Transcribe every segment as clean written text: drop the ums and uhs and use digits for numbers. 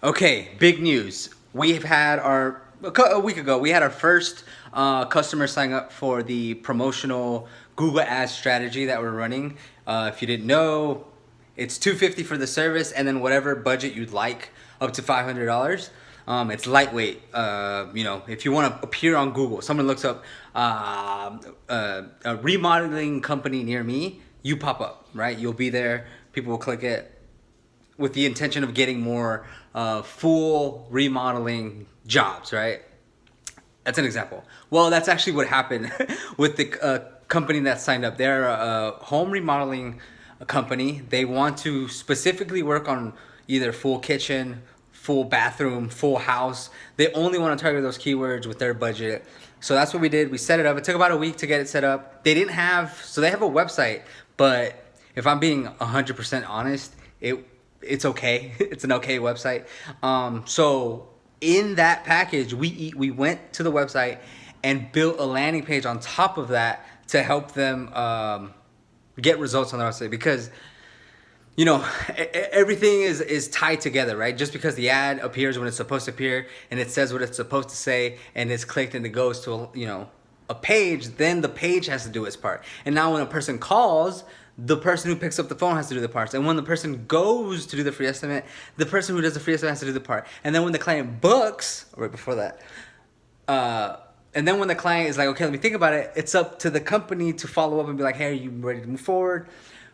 Okay, big news. We've had a week ago, we had our first customer sign up for the promotional Google Ads strategy that we're running. If you didn't know, it's $250 for the service, and then whatever budget you'd like, up to $500. It's lightweight. If you want to appear on Google, someone looks up a remodeling company near me, you pop up, right? You'll be there. People will click it with the intention of getting more full remodeling jobs, right? That's an example. Well, that's actually what happened with the company that signed up. They're a home remodeling company. They want to specifically work on either full kitchen, full bathroom, full house. They only want to target those keywords with their budget. So that's what we did. We set it up. It took about a week to get it set up. They didn't have, so they have a website, but if I'm being 100% honest, it's okay. It's an okay website. So in that package, we went to the website and built a landing page on top of that to help them get results on their website, because everything is tied together, right? Just because the ad appears when it's supposed to appear and it says what it's supposed to say and it's clicked and it goes to a page, then the page has to do its part. And now when a person calls, the person who picks up the phone has to do the parts. And when the person goes to do the free estimate, the person who does the free estimate has to do the part. And then when the client books, right before that, and then when the client is like, okay, let me think about it, it's up to the company to follow up and be like, hey, are you ready to move forward?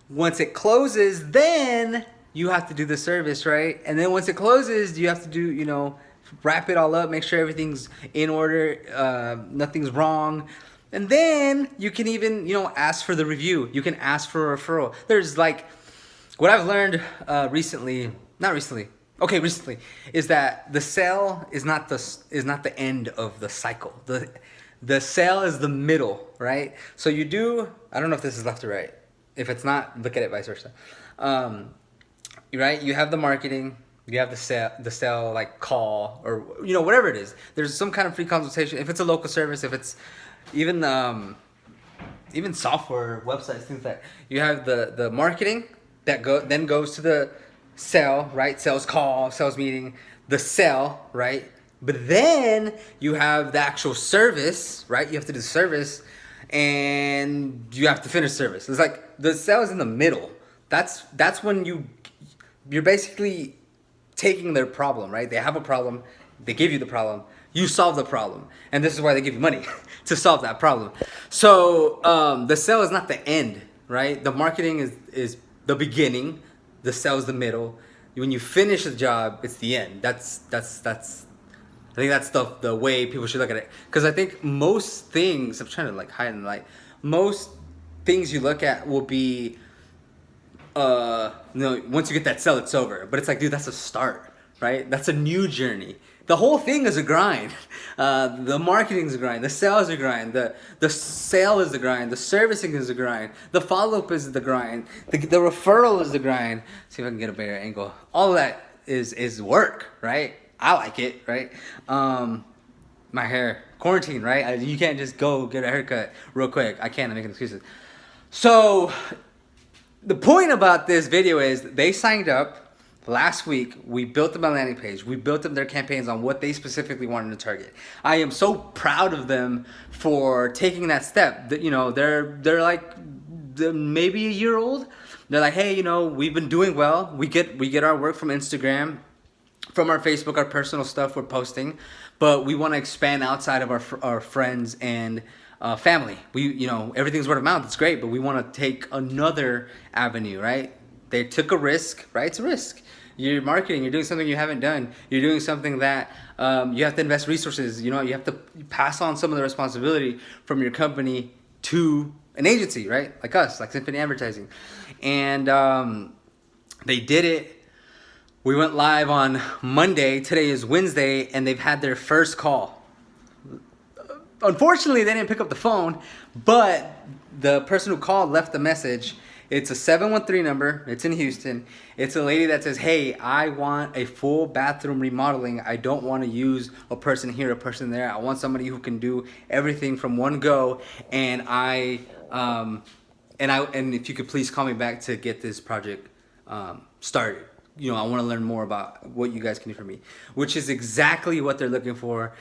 Once it closes, then you have to do the service, right? And then once it closes, you have to do, wrap it all up, make sure everything's in order, nothing's wrong. And then you can even, ask for the review. You can ask for a referral. There's what I've learned recently, is that the sale is not the end of the cycle. The sale is the middle, right? So I don't know if this is left or right. If it's not, look at it vice versa. Right? You have the marketing, you have the sale like call, or whatever it is. There's some kind of free consultation. If it's a local service, if it's even software, websites, things like that. You have the marketing that then goes to the sale, right? Sales call, sales meeting, the sale, right? But then you have the actual service, right? You have to do the service and you have to finish service. It's like the sale is in the middle. That's when you're basically taking their problem, right? They have a problem, they give you the problem, you solve the problem, and this is why they give you money to solve that problem. So the sale is not the end, right? The marketing is the beginning, the sale is the middle. When you finish the job, it's the end. That's I think that's the way people should look at it. Because I think most things, I'm trying to hide in the light, most things you look at will be, once you get that sale, it's over. But it's like, dude, that's a start, right? That's a new journey. The whole thing is a grind. The marketing is a grind. The sales is a grind. The sale is the grind. The servicing is the grind. The follow-up is the grind. The referral is the grind. See if I can get a better angle. All of that is work, right? I like it, right? My hair, quarantine, right? You can't just go get a haircut real quick. I can't. I'm making excuses. So the point about this video is they signed up last week. We built them a landing page. We built them their campaigns on what they specifically wanted to target. I am so proud of them for taking that step. That they're maybe a year old. They're like, hey, we've been doing well. We get our work from Instagram, from our Facebook, our personal stuff we're posting, but we want to expand outside of our friends and family. Everything's word of mouth. It's great, but we want to take another avenue, right? They took a risk, right? It's a risk. You're marketing. You're doing something you haven't done. You're doing something that you have to invest resources. You have to pass on some of the responsibility from your company to an agency, right? Like us, like Symphony Advertising. And they did it. We went live on Monday. Today is Wednesday, and they've had their first call. Unfortunately, they didn't pick up the phone, but the person who called left a message. It's a 713 number. It's in Houston. It's a lady that says, hey, I want a full bathroom remodeling. I don't want to use a person here, a person there. I want somebody who can do everything from one go. And and if you could please call me back to get this project started. I want to learn more about what you guys can do for me, which is exactly what they're looking for.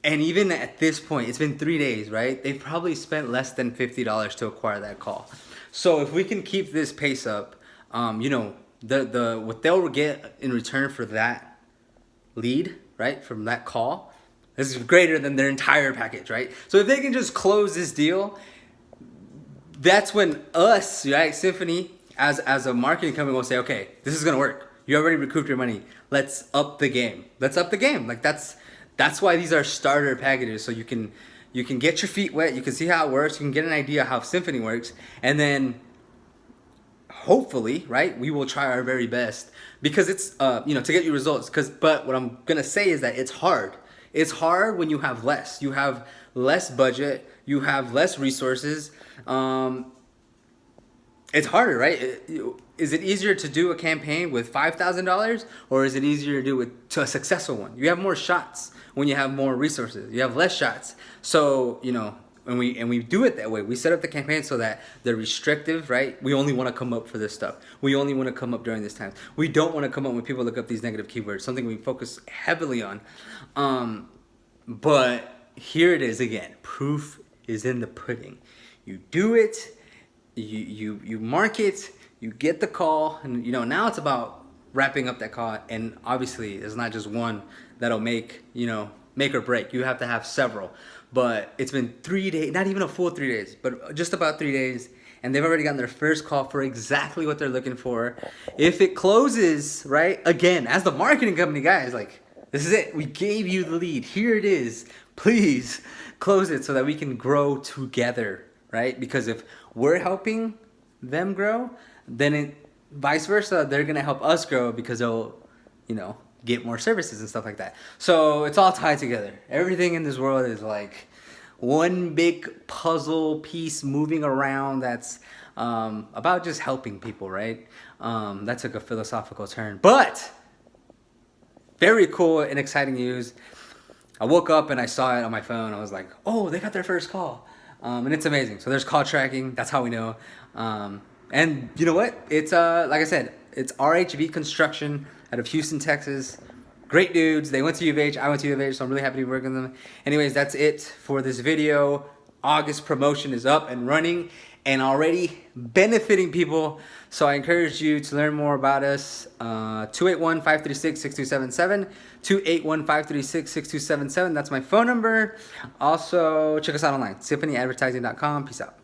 And even at this point, it's been 3 days, right? They've probably spent less than $50 to acquire that call. So if we can keep this pace up, the what they'll get in return for that lead, right, from that call, is greater than their entire package, right? So if they can just close this deal, that's when us, right, Symphony, as a marketing company, will say, okay, this is gonna work. You already recouped your money. Let's up the game. Let's up the game. Like that's why these are starter packages. So you can get your feet wet. You can see how it works. You can get an idea how Symphony works, and then hopefully, right, we will try our very best because it's to get you results. But what I'm gonna say is that it's hard. It's hard when you have less. You have less budget. You have less resources. It's harder, right? Is it easier to do a campaign with $5,000, or is it easier to do to a successful one? You have more shots when you have more resources. You have less shots. So and we do it that way. We set up the campaign so that they're restrictive, right? We only want to come up for this stuff. We only want to come up during this time. We don't want to come up when people look up these negative keywords. Something we focus heavily on. But here it is again. Proof is in the pudding. You do it. You mark it, you get the call, and now it's about wrapping up that call. And obviously, there's not just one that'll make or break. You have to have several. But it's been 3 days, not even a full 3 days, but just about 3 days, and they've already gotten their first call for exactly what they're looking for. If it closes, right, again, as the marketing company, guys, like, this is it. We gave you the lead. Here it is. Please close it so that we can grow together, right? Because if we're helping them grow, then vice versa, they're gonna help us grow because they'll, get more services and stuff like that. So it's all tied together. Everything in this world is like one big puzzle piece moving around that's about just helping people, right? That took a philosophical turn, but very cool and exciting news. I woke up and I saw it on my phone. I was like, oh, they got their first call. And it's amazing. So there's call tracking. That's how we know. And you know what? It's like I said, it's RHV Construction out of Houston, Texas. Great dudes. They went to U of H. I went to U of H, so I'm really happy to be working with them. Anyways, that's it for this video. August promotion is up and running and already benefiting people. So I encourage you to learn more about us. 281-536-6277. 281-536-6277. That's my phone number. Also, check us out online. SymphonyAdvertising.com. Peace out.